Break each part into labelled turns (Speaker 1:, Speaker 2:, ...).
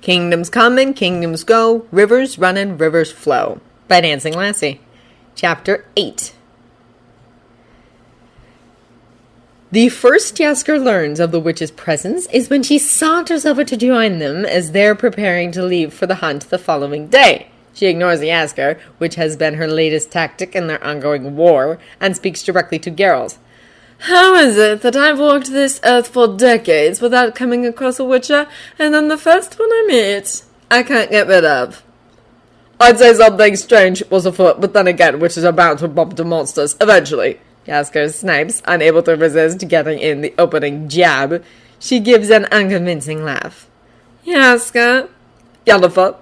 Speaker 1: Kingdoms come and kingdoms go, rivers run and rivers flow. By Dancing Lassie. Chapter 8. The first Jaskier learns of the witch's presence is when she saunters over to join them as they're preparing to leave for the hunt the following day. She ignores the Jaskier, which has been her latest tactic in their ongoing war, and speaks directly to Geralt. How is it that I've walked this earth for decades without coming across a witcher, and then the first one I meet, I can't get rid of? I'd say something strange was afoot, but then again, witches are bound to bump into monsters, eventually. Jaskier snipes, unable to resist getting in the opening jab. She gives an unconvincing laugh. Jaskier? Yennefer?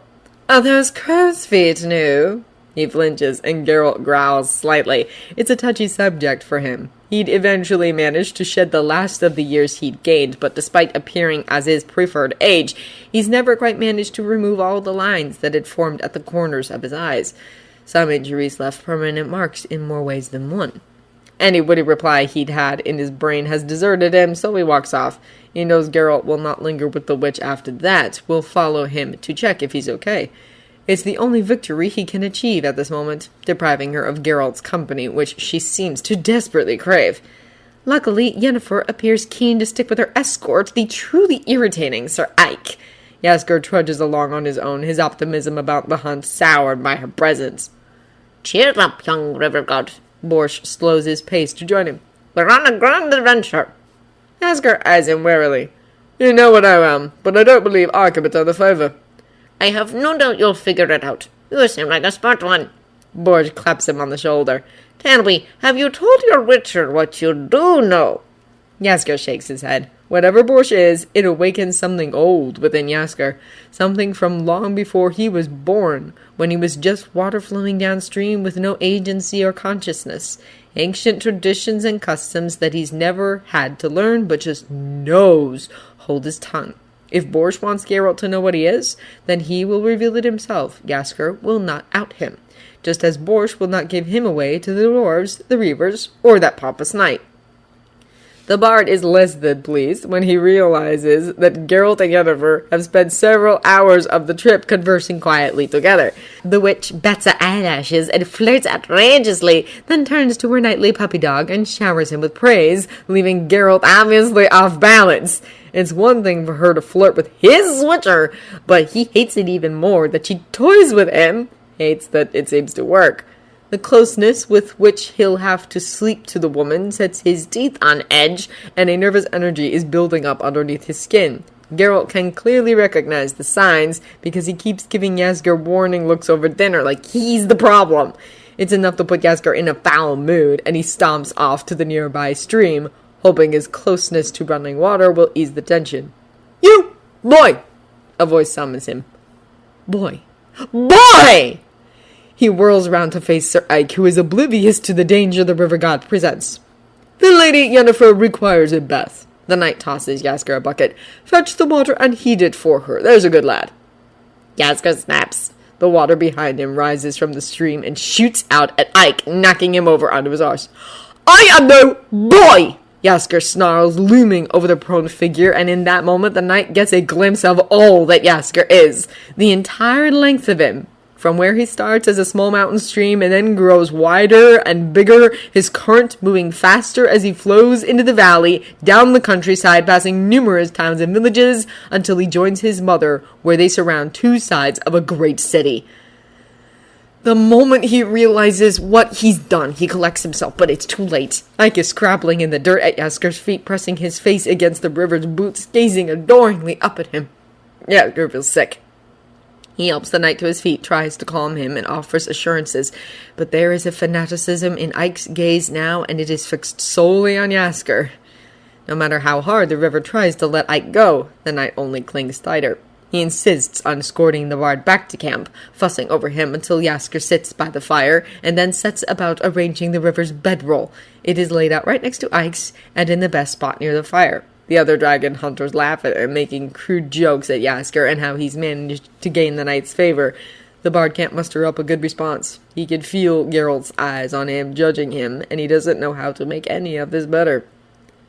Speaker 1: Are those crow's feet new? He flinches, and Geralt growls slightly. It's a touchy subject for him. He'd eventually managed to shed the last of the years he'd gained, but despite appearing as his preferred age, he's never quite managed to remove all the lines that had formed at the corners of his eyes. Some injuries left permanent marks in more ways than one. Any witty reply he'd had in his brain has deserted him, so he walks off. He knows Geralt will not linger with the witch after that, will follow him to check if he's okay. It's the only victory he can achieve at this moment, depriving her of Geralt's company, which she seems to desperately crave. Luckily, Yennefer appears keen to stick with her escort, the truly irritating Sir Ike. Jaskier trudges along on his own, his optimism about the hunt soured by her presence.
Speaker 2: Cheer up, young river god.
Speaker 1: Borsch slows his pace to join him.
Speaker 2: We're on a grand adventure.
Speaker 1: Jaskier eyes him warily. You know what I am, but I don't believe I can return the favour.
Speaker 2: I have no doubt you'll figure it out. You seem like a smart one.
Speaker 1: Borsch claps him on the shoulder.
Speaker 2: Tell me, have you told your witcher what you do know?
Speaker 1: Jaskier shakes his head. Whatever Borsch is, it awakens something old within Jaskier. Something from long before he was born, when he was just water flowing downstream with no agency or consciousness. Ancient traditions and customs that he's never had to learn, but just knows hold his tongue. If Borsch wants Geralt to know what he is, then he will reveal it himself. Jaskier will not out him, just as Borsch will not give him away to the dwarves, the reavers, or that pompous knight. The bard is less than pleased when he realizes that Geralt and Yennefer have spent several hours of the trip conversing quietly together. The witch bats her eyelashes and flirts outrageously, then turns to her nightly puppy dog and showers him with praise, leaving Geralt obviously off balance. It's one thing for her to flirt with his witcher, but he hates it even more that she toys with him. Hates that it seems to work. The closeness with which he'll have to sleep to the woman sets his teeth on edge, and a nervous energy is building up underneath his skin. Geralt can clearly recognize the signs because he keeps giving Jaskier warning looks over dinner like he's the problem. It's enough to put Jaskier in a foul mood, and he stomps off to the nearby stream, hoping his closeness to running water will ease the tension. You! Boy! A voice summons him. Boy! Boy! He whirls around to face Sir Ike, who is oblivious to the danger the river god presents. The Lady Yennefer requires a bath. The knight tosses Jaskier a bucket. Fetch the water and heat it for her. There's a good lad.
Speaker 2: Jaskier snaps.
Speaker 1: The water behind him rises from the stream and shoots out at Ike, knocking him over onto his arse. I am no boy! Jaskier snarls, looming over the prone figure, and in that moment the knight gets a glimpse of all that Jaskier is. The entire length of him. From where he starts as a small mountain stream and then grows wider and bigger, his current moving faster as he flows into the valley, down the countryside, passing numerous towns and villages, until he joins his mother, where they surround two sides of a great city. The moment he realizes what he's done, he collects himself, but it's too late. Ike is scrabbling in the dirt at Jaskier's feet, pressing his face against the river's boots, gazing adoringly up at him. Jaskier feels sick. He helps the knight to his feet, tries to calm him, and offers assurances, but there is a fanaticism in Ike's gaze now, and it is fixed solely on Jaskier. No matter how hard the river tries to let Ike go, the knight only clings tighter. He insists on escorting the bard back to camp, fussing over him until Jaskier sits by the fire, and then sets about arranging the river's bedroll. It is laid out right next to Ike's, and in the best spot near the fire. The other dragon hunters laugh at him, making crude jokes at Jaskier and how he's managed to gain the knight's favor. The bard can't muster up a good response. He can feel Geralt's eyes on him, judging him, and he doesn't know how to make any of this better.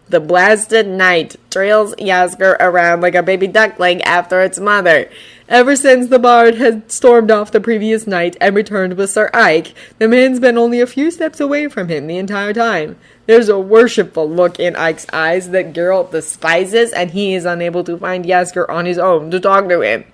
Speaker 1: The blasted knight trails Jaskier around like a baby duckling after its mother. Ever since the bard had stormed off the previous night and returned with Sir Ike, the man's been only a few steps away from him the entire time. There's a worshipful look in Ike's eyes that Geralt despises, and he is unable to find Jaskier on his own to talk to him.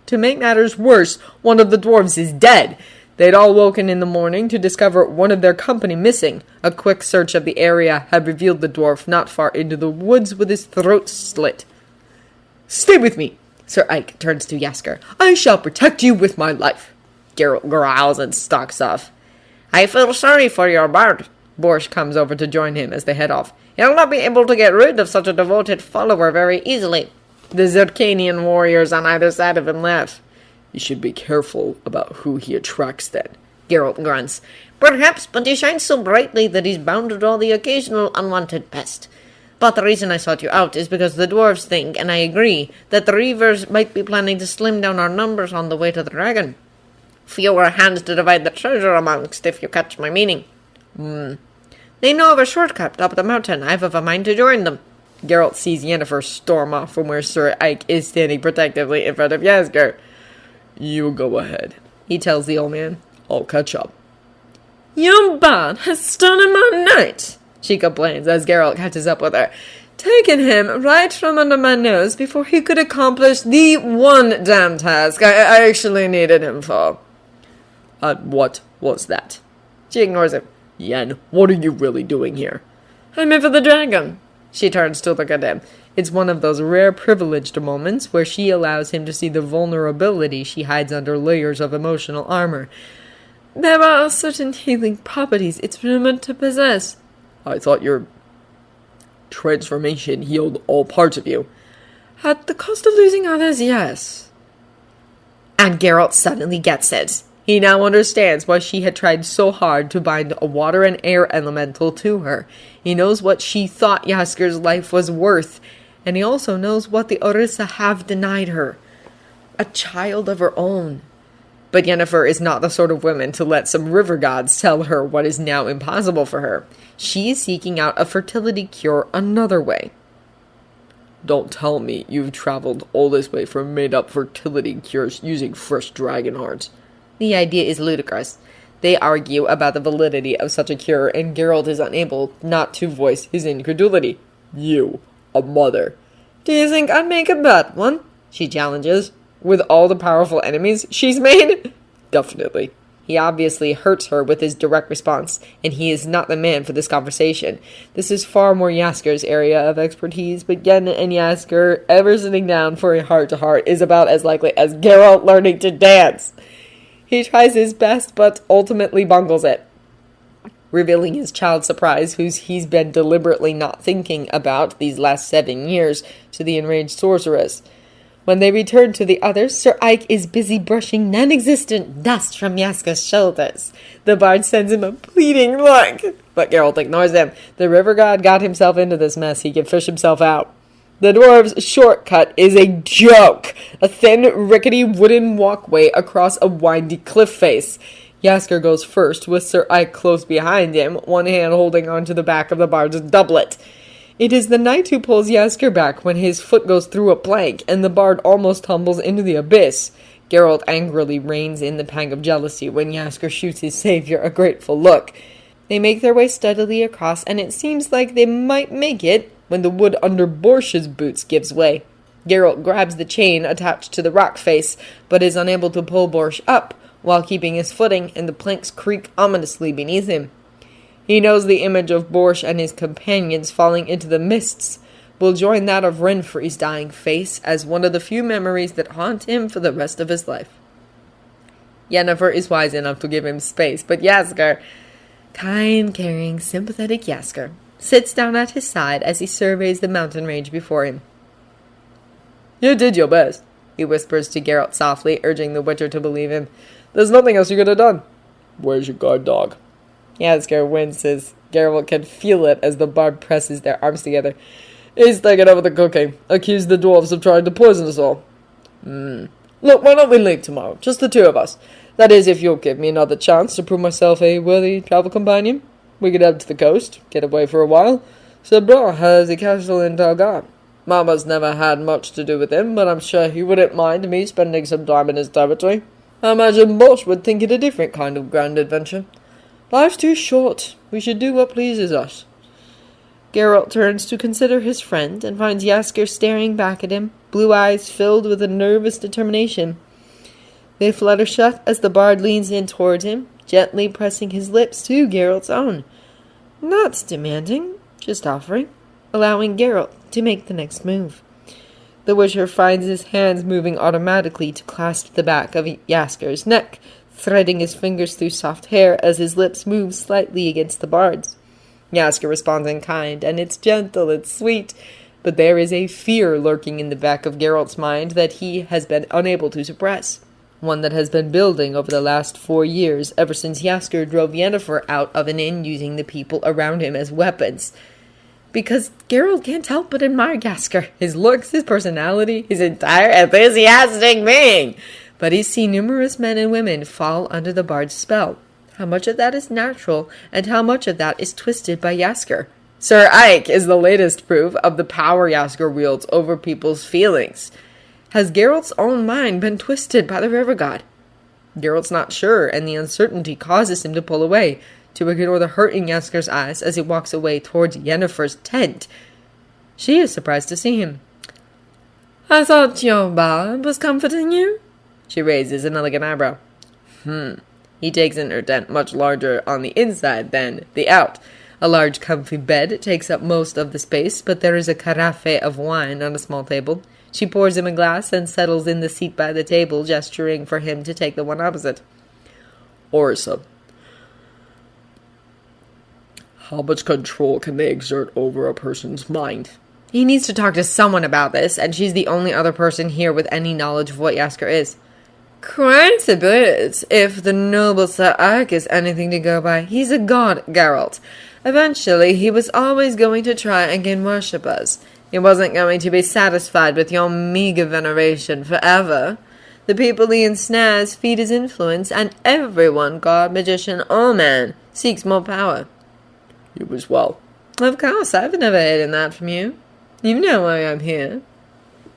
Speaker 1: To make matters worse, one of the dwarves is dead. They'd all woken in the morning to discover one of their company missing. A quick search of the area had revealed the dwarf not far into the woods with his throat slit. "Stay with me!" Sir Ike turns to Jaskier. "I shall protect you with my life." Geralt growls and stalks off.
Speaker 2: I feel sorry for your bard.
Speaker 1: Borsch comes over to join him as they head off.
Speaker 2: He'll not be able to get rid of such a devoted follower very easily.
Speaker 1: The Zerkanian warriors on either side of him laugh. "You should be careful about who he attracts then," Geralt grunts.
Speaker 2: Perhaps, but he shines so brightly that he's bound to draw the occasional unwanted pest. But the reason I sought you out is because the dwarves think, and I agree, that the Reavers might be planning to slim down our numbers on the way to the dragon. Fewer hands to divide the treasure amongst, if you catch my meaning. They know of a shortcut up the mountain. I've a mind to join them.
Speaker 1: Geralt sees Yennefer storm off from where Sir Ike is standing protectively in front of Jaskier. "You go ahead," he tells the old man. "I'll catch up." "Your bard has stolen my knight," she complains as Geralt catches up with her. "Taken him right from under my nose before he could accomplish the one damn task I actually needed him for." What was that?" She ignores him. "Yen, what are you really doing here?" "I'm in for the dragon." She turns to look at him. It's one of those rare privileged moments where she allows him to see the vulnerability she hides under layers of emotional armor. "There are certain healing properties it's rumored to possess." "I thought your transformation healed all parts of you." "At the cost of losing others, yes." And Geralt suddenly gets it. He now understands why she had tried so hard to bind a water and air elemental to her. He knows what she thought Jaskier's life was worth, and he also knows what the Orisa have denied her. A child of her own. But Yennefer is not the sort of woman to let some river gods tell her what is now impossible for her. She is seeking out a fertility cure another way. "Don't tell me you've traveled all this way for made-up fertility cures using fresh dragon hearts." The idea is ludicrous. They argue about the validity of such a cure, and Geralt is unable not to voice his incredulity. "You, a mother. Do you think I'd make a bad one?" she challenges. "With all the powerful enemies she's made?" "Definitely." He obviously hurts her with his direct response, and he is not the man for this conversation. This is far more Jaskier's area of expertise, but Yen and Jaskier ever sitting down for a heart-to-heart is about as likely as Geralt learning to dance. He tries his best, but ultimately bungles it, revealing his child surprise, whose he's been deliberately not thinking about these last 7 years, to the enraged sorceress. When they return to the others, Sir Ike is busy brushing non-existent dust from Jaskier's shoulders. The bard sends him a pleading look, but Geralt ignores him. The river god got himself into this mess. He can fish himself out. The dwarves' shortcut is a joke. A thin, rickety wooden walkway across a windy cliff face. Jaskier goes first, with Sir Ike close behind him, one hand holding onto the back of the bard's doublet. It is the knight who pulls Jaskier back when his foot goes through a plank, and the bard almost tumbles into the abyss. Geralt angrily reins in the pang of jealousy when Jaskier shoots his savior a grateful look. They make their way steadily across, and it seems like they might make it when the wood under Borsch's boots gives way. Geralt grabs the chain attached to the rock face, but is unable to pull Borsch up, while keeping his footing, and the planks creak ominously beneath him. He knows the image of Borsch and his companions falling into the mists will join that of Renfri's dying face as one of the few memories that haunt him for the rest of his life. Yennefer is wise enough to give him space, but Jaskier, kind, caring, sympathetic Jaskier, sits down at his side as he surveys the mountain range before him. "You did your best," he whispers to Geralt softly, urging the Witcher to believe him. "There's nothing else you could have done." "Where's your guard dog?" Jaskier winces. Geralt can feel it as the bard presses their arms together. "He's taken over the cooking. Accused the dwarves of trying to poison us all." Look, why don't we leave tomorrow? Just the two of us. That is, if you'll give me another chance to prove myself a worthy travel companion. We could head to the coast, get away for a while, Sabra has a castle in Talga. Mama's never had much to do with him, but I'm sure he wouldn't mind me spending some time in his territory. I imagine Bosch would think it a different kind of grand adventure. Life's too short. We should do what pleases us."
Speaker 2: Geralt turns to consider his friend and finds Jaskier staring back at him, blue eyes filled with a nervous determination. They flutter shut as the bard leans in toward him, gently pressing his lips to Geralt's own. Not demanding, just offering, allowing Geralt to make the next move. The Witcher finds his hands moving automatically to clasp the back of Jaskier's neck, threading his fingers through soft hair as his lips move slightly against the bard's. Jaskier responds in kind, and it's gentle, it's sweet, but there is a fear lurking in the back of Geralt's mind that he has been unable to suppress. One that has been building over the last 4 years, ever since Jaskier drove Yennefer out of an inn using the people around him as weapons. Because Geralt can't help but admire Jaskier, his looks, his personality, his entire enthusiastic being. But he's seen numerous men and women fall under the bard's spell. How much of that is natural, and how much of that is twisted by Jaskier? Sir Ike is the latest proof of the power Jaskier wields over people's feelings. Has Geralt's own mind been twisted by the river god? Geralt's not sure, and the uncertainty causes him to pull away, to ignore the hurt in Jaskier's eyes as he walks away towards Yennefer's tent. She is surprised to see him. "I thought your bard was comforting you?" She raises an elegant eyebrow. He takes in her tent much larger on the inside than the out. A large comfy bed takes up most of the space, but there is a carafe of wine on a small table. She pours him a glass and settles in the seat by the table, gesturing for him to take the one opposite.
Speaker 1: "Orisa, how much control can they exert over a person's mind?"
Speaker 2: He needs to talk to someone about this, and she's the only other person here with any knowledge of what Jaskier is. "Quite a bit, if the noble Sir Ike is anything to go by. He's a god, Geralt. Eventually, he was always going to try and gain worshippers. He wasn't going to be satisfied with your meager veneration forever. The people he ensnares feed his influence, and everyone, god, magician, or man, seeks more power."
Speaker 1: "You as well."
Speaker 2: "Of course, I've never hidden that from you. You know why I'm here."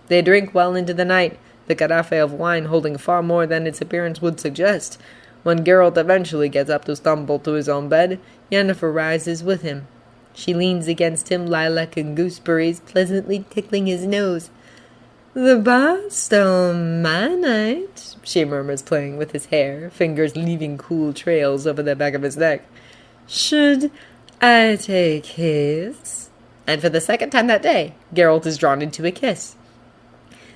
Speaker 2: They drink well into the night, the carafe of wine holding far more than its appearance would suggest. When Geralt eventually gets up to stumble to his own bed, Yennefer rises with him. She leans against him, lilac and gooseberries pleasantly tickling his nose. "The bard stole my night," she murmurs, playing with his hair, fingers leaving cool trails over the back of his neck. "Should I take his?" And for the second time that day, Geralt is drawn into a kiss.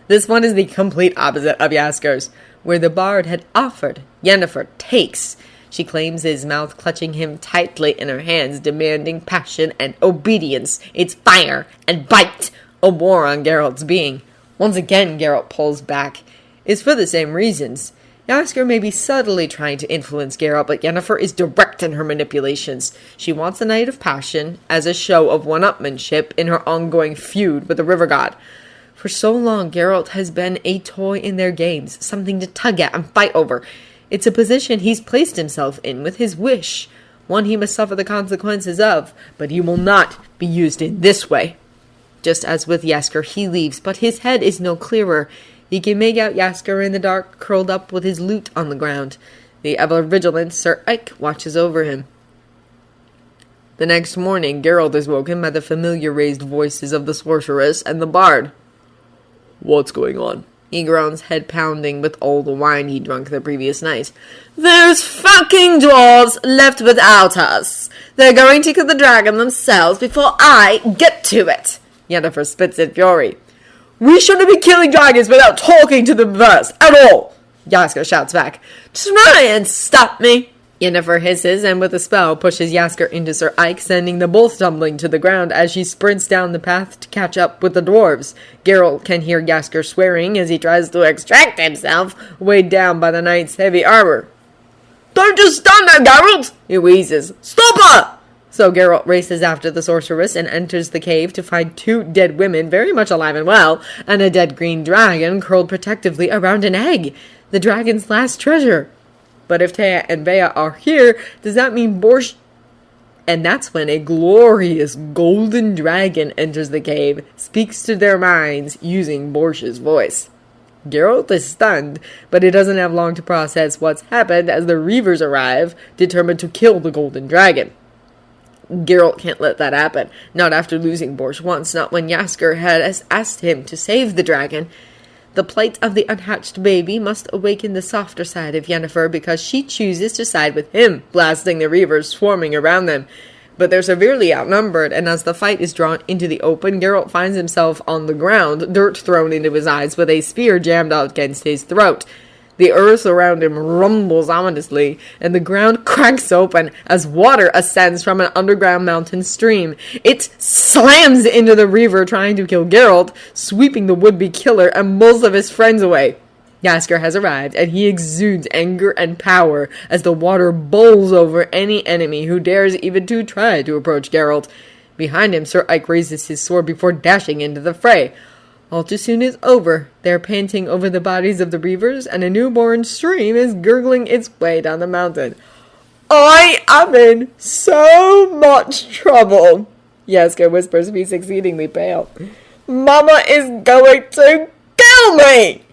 Speaker 2: This one is the complete opposite of Jaskier's, where the bard had offered, Yennefer takes. She claims his mouth, clutching him tightly in her hands, demanding passion and obedience. It's fire and bite, a war on Geralt's being. Once again, Geralt pulls back. It's for the same reasons. Jaskier may be subtly trying to influence Geralt, but Yennefer is direct in her manipulations. She wants a night of passion as a show of one-upmanship in her ongoing feud with the river god. For so long, Geralt has been a toy in their games, something to tug at and fight over. It's a position he's placed himself in with his wish, one he must suffer the consequences of, but he will not be used in this way. Just as with Jaskier, he leaves, but his head is no clearer. He can make out Jaskier in the dark, curled up with his lute on the ground. The ever-vigilant Sir Ike watches over him. The next morning, Geralt is woken by the familiar raised voices of the sorceress and the bard.
Speaker 1: "What's going on?"
Speaker 2: He groans, head pounding with all the wine he drunk the previous night. "Those fucking dwarves left without us. They're going to kill the dragon themselves before I get to it." Yennefer spits in fury.
Speaker 1: "We shouldn't be killing dragons without talking to them first, at all!"
Speaker 2: Jaskier shouts back. "Try and stop me!" Yennefer hisses and with a spell pushes Jaskier into Sir Ike, sending them both tumbling to the ground as she sprints down the path to catch up with the dwarves. Geralt can hear Jaskier swearing as he tries to extract himself, weighed down by the knight's heavy armor.
Speaker 1: "Don't just stand there, Geralt!"
Speaker 2: he wheezes. "Stop her!" So Geralt races after the sorceress and enters the cave to find 2 dead women very much alive and well, and a dead green dragon curled protectively around an egg, the dragon's last treasure. But if Taya and Bea are here, does that mean Borsch...
Speaker 1: And that's when a glorious golden dragon enters the cave, speaks to their minds using Borsh's voice. Geralt is stunned, but he doesn't have long to process what's happened as the Reavers arrive, determined to kill the golden dragon. Geralt can't let that happen, not after losing Borsh once, not when Jaskier had asked him to save the dragon. The plight of the unhatched baby must awaken the softer side of Yennefer because she chooses to side with him, blasting the Reavers swarming around them. But they're severely outnumbered, and as the fight is drawn into the open, Geralt finds himself on the ground, dirt thrown into his eyes with a spear jammed out against his throat. The earth around him rumbles ominously, and the ground cracks open as water ascends from an underground mountain stream. It slams into the Reaver trying to kill Geralt, sweeping the would-be killer and most of his friends away. Jaskier has arrived, and he exudes anger and power as the water bowls over any enemy who dares even to try to approach Geralt. Behind him, Sir Ike raises his sword before dashing into the fray. All too soon is over. They're panting over the bodies of the Reavers, and a newborn stream is gurgling its way down the mountain. "I am in so much trouble," Jaskier whispers, being exceedingly pale. "Mama is going to kill me!"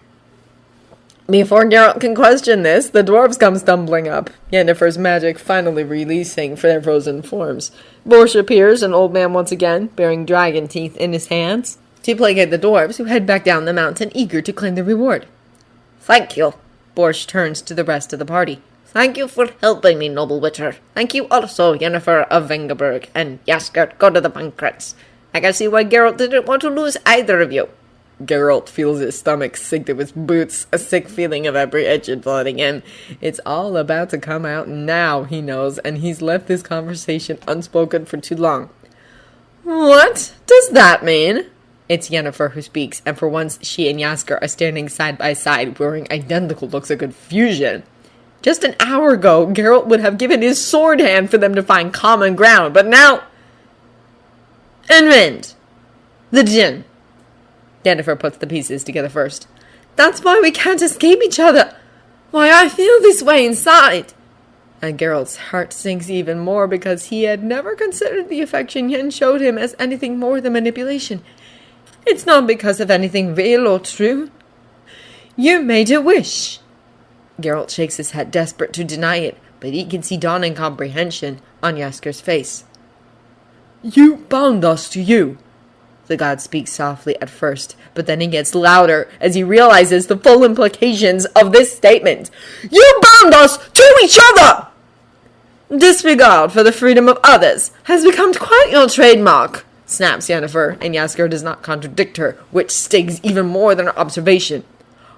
Speaker 1: Before Geralt can question this, the dwarves come stumbling up, Yennefer's magic finally releasing for their frozen forms. Borsh appears, an old man once again, bearing dragon teeth in his hands, to placate the dwarves, who head back down the mountain, eager to claim the reward.
Speaker 2: Thank you.
Speaker 1: Borsh turns to the rest of the party.
Speaker 2: Thank you for helping me, noble witcher. Thank you also, Yennefer of Vengerberg, and Jaskier, god of the banquets. I can see why Geralt didn't want to lose either of you.
Speaker 1: Geralt feels his stomach sink to his boots, a sick feeling of apprehension flooding him. It's all about to come out now, he knows, and he's left this conversation unspoken for too long. "What does that mean?" It's Yennefer who speaks, and for once she and Jaskier are standing side by side, wearing identical looks of confusion. Just an hour ago, Geralt would have given his sword hand for them to find common ground, but now... Unhard. The djinn. Yennefer puts the pieces together first. "That's why we can't escape each other. Why I feel this way inside." And Geralt's heart sinks even more because he had never considered the affection Yen showed him as anything more than manipulation. It's not because of anything real or true. You made a wish. Geralt shakes his head, desperate to deny it, but he can see dawning comprehension on Jaskier's face. "You bound us to you." The god speaks softly at first, but then he gets louder as he realizes the full implications of this statement. "You bound us to each other!" "Disregard for the freedom of others has become quite your trademark," snaps Yennefer, and Jaskier does not contradict her, which stings even more than her observation.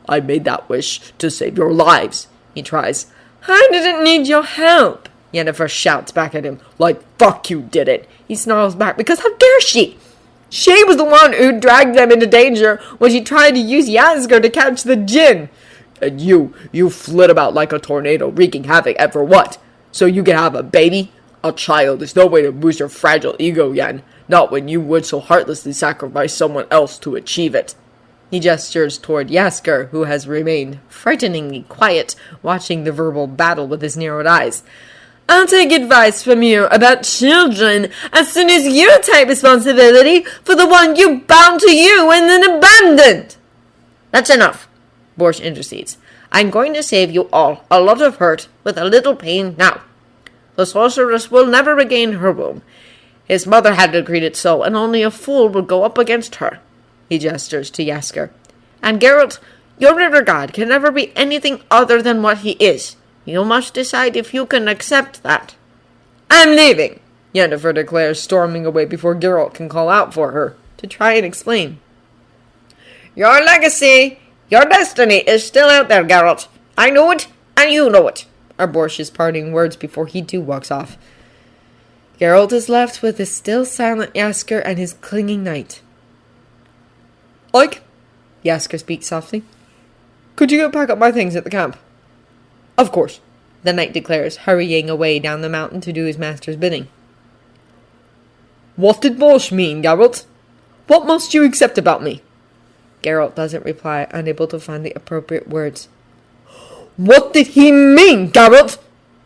Speaker 1: "I made that wish to save your lives," he tries. "I didn't need your help," Yennefer shouts back at him. "Like fuck you did it," he snarls back, "because how dare she? She was the one who dragged them into danger when she tried to use Jaskier to catch the djinn. And you flit about like a tornado, wreaking havoc, and for what? So you can have a baby? A child is no way to boost your fragile ego, Yen. Not when you would so heartlessly sacrifice someone else to achieve it." He gestures toward Jaskier, who has remained frighteningly quiet, watching the verbal battle with his narrowed eyes. "I'll take advice from you about children as soon as you take responsibility for the one you bound to you and then abandoned."
Speaker 2: "That's enough," Borsh intercedes. "I'm going to save you all a lot of hurt with a little pain now. The sorceress will never regain her womb. His mother had decreed it so, and only a fool would go up against her." He gestures to Jaskier. "And Geralt, your river god can never be anything other than what he is. You must decide if you can accept that." "I'm leaving," Yennefer declares, storming away before Geralt can call out for her to try and explain. "Your legacy, your destiny is still out there, Geralt. I know it, and you know it,"
Speaker 1: are Borsh's parting words before he too walks off. Geralt is left with his still silent Jaskier and his clinging knight. "Ike," Jaskier speaks softly, "could you go pack up my things at the camp?" "Of course," the knight declares, hurrying away down the mountain to do his master's bidding. "What did Borsh mean, Geralt? What must you accept about me?" Geralt doesn't reply, unable to find the appropriate words. "What did he mean, Geralt?"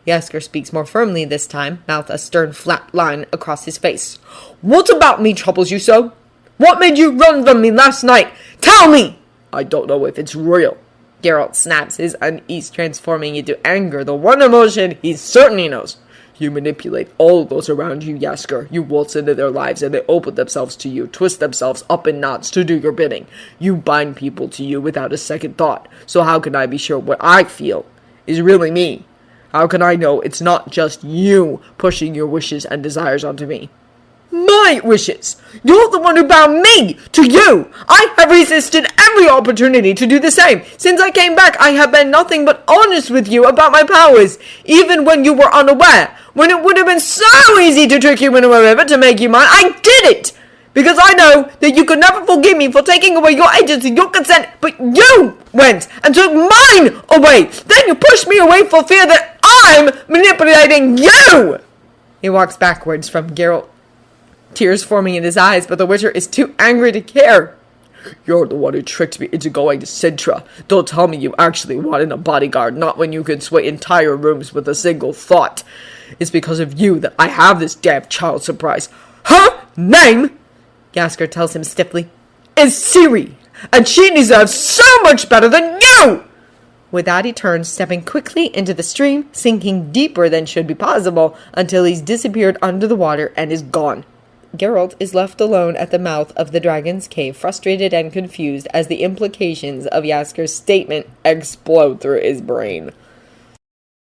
Speaker 1: Jaskier speaks more firmly this time, mouth a stern flat line across his face. What about me troubles you so? What made you run from me last night? Tell me! I don't know if it's real. Geralt snaps, his unease transforming into anger, the one emotion he certainly knows. You manipulate all those around you, Jaskier. You waltz into their lives and they open themselves to you, twist themselves up in knots to do your bidding. You bind people to you without a second thought. So how can I be sure what I feel is really me? How can I know it's not just you pushing your wishes and desires onto me? My wishes! You're the one who bound me to you! I have resisted every opportunity to do the same. Since I came back, I have been nothing but honest with you about my powers, even when you were unaware. When it would have been so easy to trick you into a river to make you mine, I did it! Because I know that you could never forgive me for taking away your agency, your consent, but you went and took mine away! Then you pushed me away for fear that I'm manipulating you! He walks backwards from Geralt, tears forming in his eyes, but the Witcher is too angry to care. You're the one who tricked me into going to Sintra. Don't tell me you actually wanted a bodyguard, not when you could sway entire rooms with a single thought. It's because of you that I have this damn child surprise. Her name, Jaskier tells him stiffly, is Ciri, and she deserves so much better than you! With that, he turns, stepping quickly into the stream, sinking deeper than should be possible, until he's disappeared under the water and is gone. Geralt is left alone at the mouth of the dragon's cave, frustrated and confused as the implications of Jaskier's statement explode through his brain.